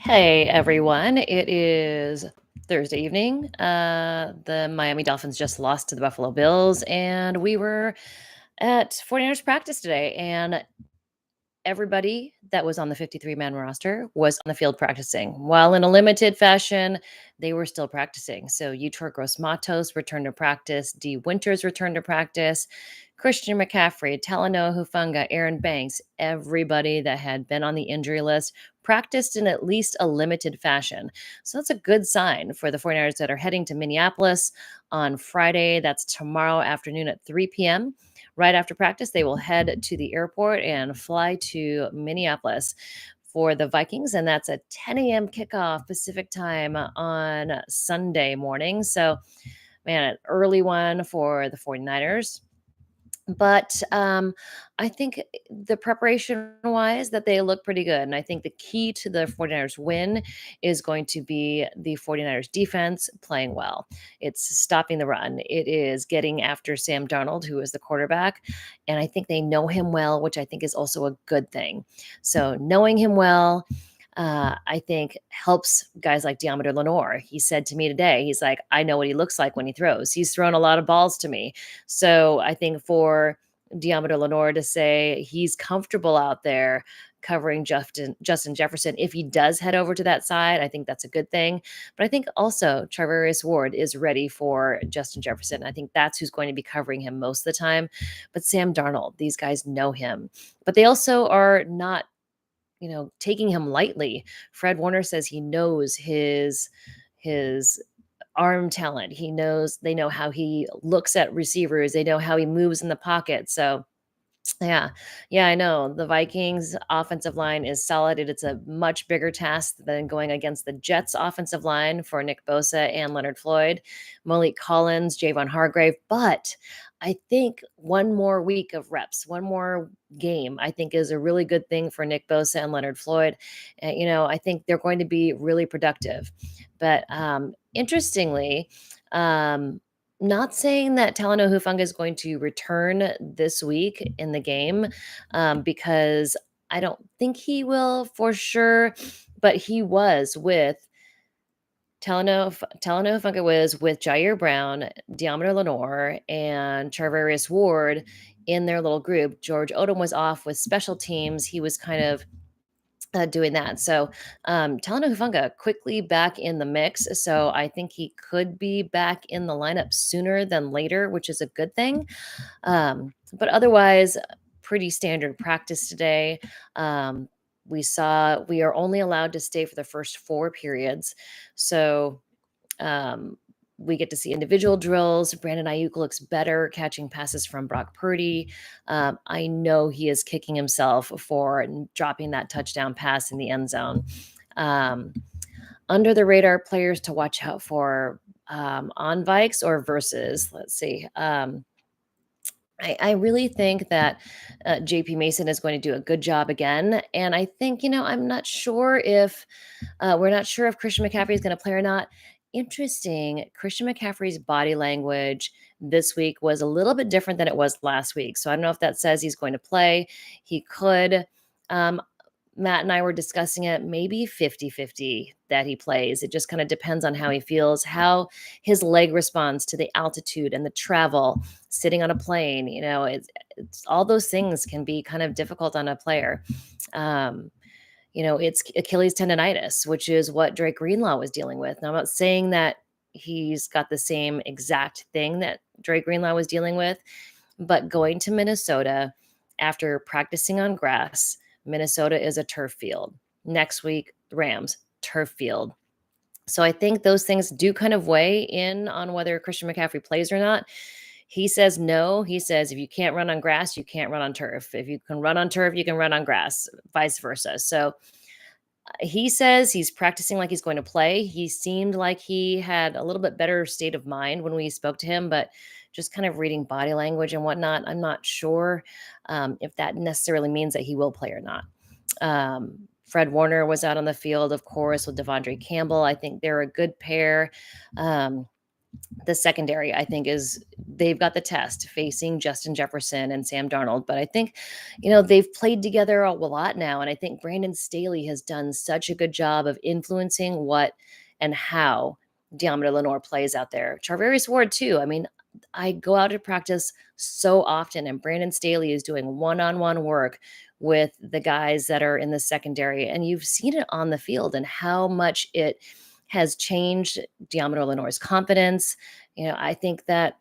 Hey everyone, it is Thursday evening. The Miami Dolphins just lost to the Buffalo Bills, and we were at 49ers practice today. And everybody that was on the 53-man roster was on the field practicing. While in a limited fashion, they were still practicing. So Yetur Gross-Matos returned to practice, D. Winters returned to practice, Christian McCaffrey, Talanoa Hufanga, Aaron Banks, everybody that had been on the injury list practiced in at least a limited fashion. So that's a good sign for the 49ers that are heading to Minneapolis on Friday. That's tomorrow afternoon at 3 p.m. Right after practice, they will head to the airport and fly to Minneapolis for the Vikings. And that's a 10 a.m. kickoff Pacific time on Sunday morning. So, man, an early one for the 49ers. But I think the preparation wise that they look pretty good. And I think the key to the 49ers win is going to be the 49ers defense playing well. It's stopping the run. It is getting after Sam Darnold, who is the quarterback. And I think they know him well, which I think is also a good thing. So knowing him well, I think helps guys like Deommodore Lenoir. He said to me today, he's like, I know what he looks like when he throws. He's thrown a lot of balls to me. So I think for Deommodore Lenoir to say he's comfortable out there covering Justin Jefferson, if he does head over to that side, I think that's a good thing. But I think also Charvarius Ward is ready for Justin Jefferson. I think that's who's going to be covering him most of the time. But Sam Darnold, these guys know him. But they also are not taking him lightly. Fred Warner says he knows his arm talent. They know how he looks at receivers. They know how he moves in the pocket. So yeah. Yeah, I know. The Vikings offensive line is solid. It's a much bigger task than going against the Jets offensive line for Nick Bosa and Leonard Floyd, Malik Collins, Javon Hargrave. But I think one more week of reps, one more game, I think is a really good thing for Nick Bosa and Leonard Floyd. And, I think they're going to be really productive. But interestingly, not saying that Talanoa Hufanga is going to return this week in the game, because I don't think he will for sure, but he was with Talanoa Hufanga was with Jair Brown, Deommodore Lenoir, and Charvarius Ward in their little group. George Odom was off with special teams. He was kind of doing that. So Talanoa Hufanga quickly back in the mix. So I think he could be back in the lineup sooner than later, which is a good thing. But otherwise, pretty standard practice today. We are only allowed to stay for the first 4 periods. So um, we get to see individual drills. Brandon Ayuk looks better catching passes from Brock Purdy. I know he is kicking himself for dropping that touchdown pass in the end zone. Under the radar players to watch out for on Vikes or versus. Let's see. I really think that JP Mason is going to do a good job again. And I think, I'm not sure if we're not sure if Christian McCaffrey is going to play or not. Interesting. Christian McCaffrey's body language this week was a little bit different than it was last week. So I don't know if that says he's going to play. He could. Um, Matt and I were discussing it, maybe 50-50 that he plays. It just kind of depends on how he feels, how his leg responds to the altitude and the travel, sitting on a plane. It's all those things can be kind of difficult on a player. It's Achilles tendonitis, which is what Drake Greenlaw was dealing with. Now, I'm not saying that he's got the same exact thing that Drake Greenlaw was dealing with, but going to Minnesota after practicing on grass, Minnesota is a turf field. Next week, Rams, turf field. So I think those things do kind of weigh in on whether Christian McCaffrey plays or not. He says no. He says if you can't run on grass, you can't run on turf. If you can run on turf, you can run on grass, vice versa. So he says he's practicing like he's going to play. He seemed like he had a little bit better state of mind when we spoke to him, but just kind of reading body language and whatnot, I'm not sure if that necessarily means that he will play or not. Fred Warner was out on the field, of course, with Devondre Campbell. I think they're a good pair. The secondary, I think, is they've got the test facing Justin Jefferson and Sam Darnold. But I think, they've played together a lot now. And I think Brandon Staley has done such a good job of influencing what and how Deommodore Lenoir plays out there. Charvarius Ward, too. I mean, I go out to practice so often, and Brandon Staley is doing one on one work with the guys that are in the secondary. And you've seen it on the field and how much it has changed Deommodore Lenoir's confidence. I think that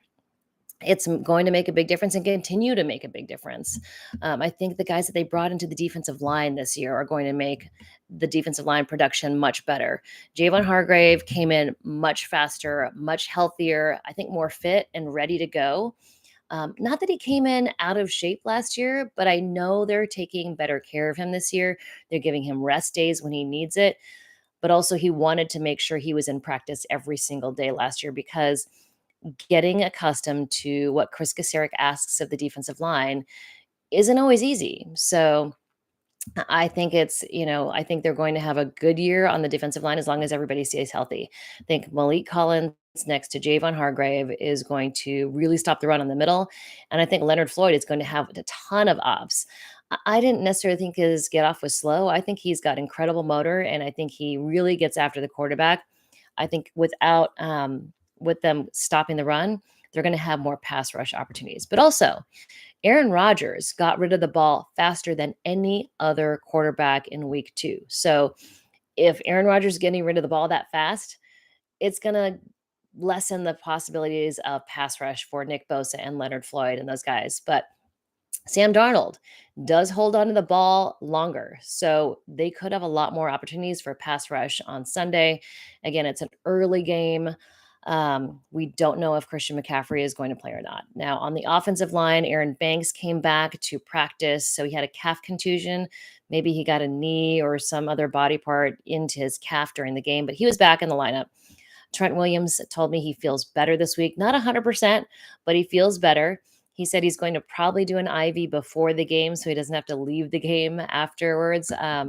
it's going to make a big difference and continue to make a big difference. I think the guys that they brought into the defensive line this year are going to make the defensive line production much better. Javon Hargrave came in much faster, much healthier, I think more fit and ready to go. Not that he came in out of shape last year, but I know they're taking better care of him this year. They're giving him rest days when he needs it. But also, he wanted to make sure he was in practice every single day last year because getting accustomed to what Chris Kasarik asks of the defensive line isn't always easy. So I think I think they're going to have a good year on the defensive line as long as everybody stays healthy. I think Malik Collins next to Javon Hargrave is going to really stop the run on the middle. And I think Leonard Floyd is going to have a ton of ops. I didn't necessarily think his get off was slow. I think he's got incredible motor, and I think he really gets after the quarterback. I think with them stopping the run, they're going to have more pass rush opportunities. But also, Aaron Rodgers got rid of the ball faster than any other quarterback in week 2. So if Aaron Rodgers is getting rid of the ball that fast, it's going to lessen the possibilities of pass rush for Nick Bosa and Leonard Floyd and those guys. But Sam Darnold does hold on to the ball longer. So they could have a lot more opportunities for pass rush on Sunday. Again, it's an early game. We don't know if Christian McCaffrey is going to play or not. Now, on the offensive line, Aaron Banks came back to practice. So he had a calf contusion. Maybe he got a knee or some other body part into his calf during the game, but he was back in the lineup. Trent Williams told me he feels better this week. Not 100%, but he feels better. He said he's going to probably do an IV before the game so he doesn't have to leave the game afterwards. I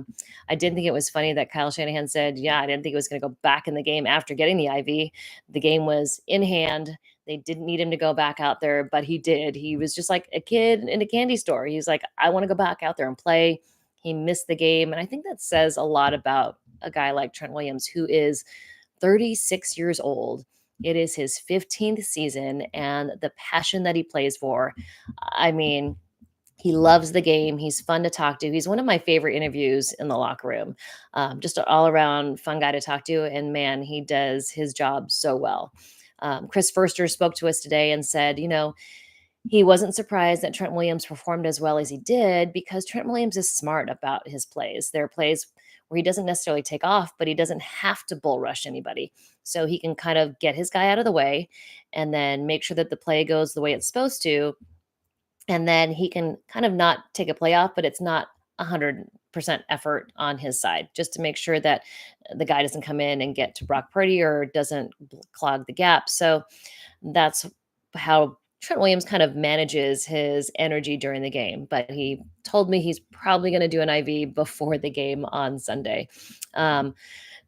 did think it was funny that Kyle Shanahan said, yeah, I didn't think he was going to go back in the game after getting the IV. The game was in hand. They didn't need him to go back out there, but he did. He was just like a kid in a candy store. He's like, I want to go back out there and play. He missed the game. And I think that says a lot about a guy like Trent Williams, who is 36 years old. It is his 15th season, and the passion that he plays for. I mean, he loves the game. He's fun to talk to. He's one of my favorite interviews in the locker room. Just an all around fun guy to talk to. And man, he does his job so well. Chris Forster spoke to us today and said, he wasn't surprised that Trent Williams performed as well as he did because Trent Williams is smart about his plays. There are plays where he doesn't necessarily take off, but he doesn't have to bull rush anybody. So he can kind of get his guy out of the way and then make sure that the play goes the way it's supposed to. And then he can kind of not take a play off, but it's not 100% effort on his side, just to make sure that the guy doesn't come in and get to Brock Purdy or doesn't clog the gap. So that's how Trent Williams kind of manages his energy during the game, but he told me he's probably going to do an IV before the game on Sunday.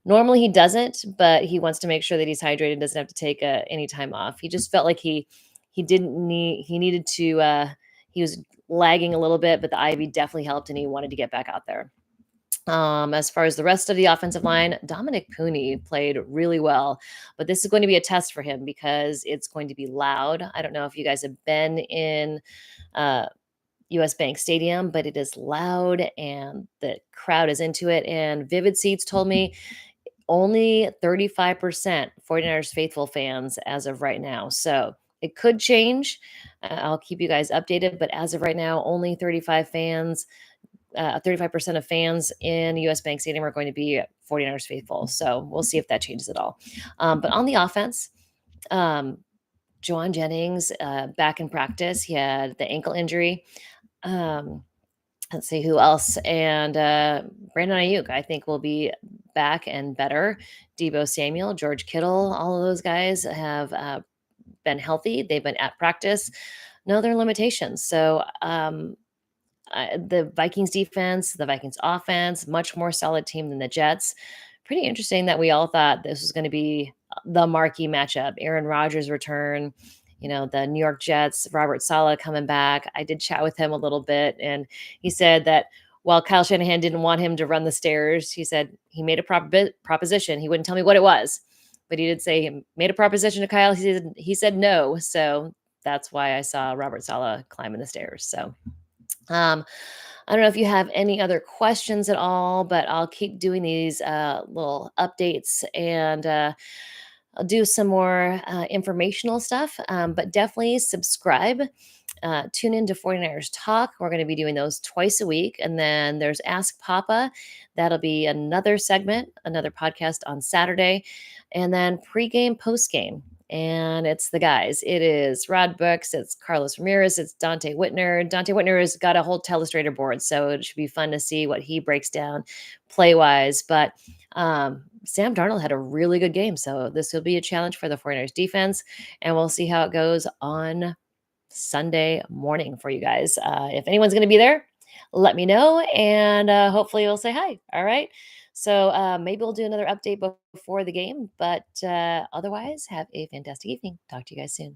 Normally he doesn't, but he wants to make sure that he's hydrated, doesn't have to take any time off. He just felt like he needed to. He was lagging a little bit, but the IV definitely helped, and he wanted to get back out there. As far as the rest of the offensive line, Dominic Pooney played really well, but this is going to be a test for him because it's going to be loud. I don't know if you guys have been in US Bank Stadium, but it is loud and the crowd is into it. And Vivid Seats told me only 35% 49ers faithful fans as of right now. So it could change. I'll keep you guys updated, but as of right now, only 35% of fans in US Bank Stadium are going to be 49ers faithful. So we'll see if that changes at all. But on the offense, Juwan Jennings back in practice. He had the ankle injury. Let's see who else. And Brandon Ayuk, I think, will be back and better. Debo Samuel, George Kittle, all of those guys have been healthy. They've been at practice. No, there are limitations. So the Vikings defense, the Vikings offense, much more solid team than the Jets. Pretty interesting that we all thought this was going to be the marquee matchup, Aaron Rodgers' return, the New York Jets, Robert Saleh coming back. I did chat with him a little bit, and he said that while Kyle Shanahan didn't want him to run the stairs, he said he made a proposition. He wouldn't tell me what it was, but he did say he made a proposition to Kyle. He said no. So that's why I saw Robert Saleh climbing the stairs. So um, I don't know if you have any other questions at all, but I'll keep doing these little updates, and I'll do some more informational stuff. But definitely subscribe. Tune in to 49ers Talk. We're going to be doing those twice a week. And then there's Ask Papa. That'll be another segment, another podcast on Saturday. And then pregame, postgame. And it's the guys. It is Rod Brooks, it's Carlos Ramirez, it's Dante Whitner. Dante Whitner has got a whole telestrator board, so it should be fun to see what he breaks down play wise. But Sam Darnold had a really good game, so this will be a challenge for the 49ers defense, and we'll see how it goes on Sunday morning for you guys. If anyone's going to be there, let me know, and hopefully we'll say hi. All right. So maybe we'll do another update before the game, but otherwise, have a fantastic evening. Talk to you guys soon.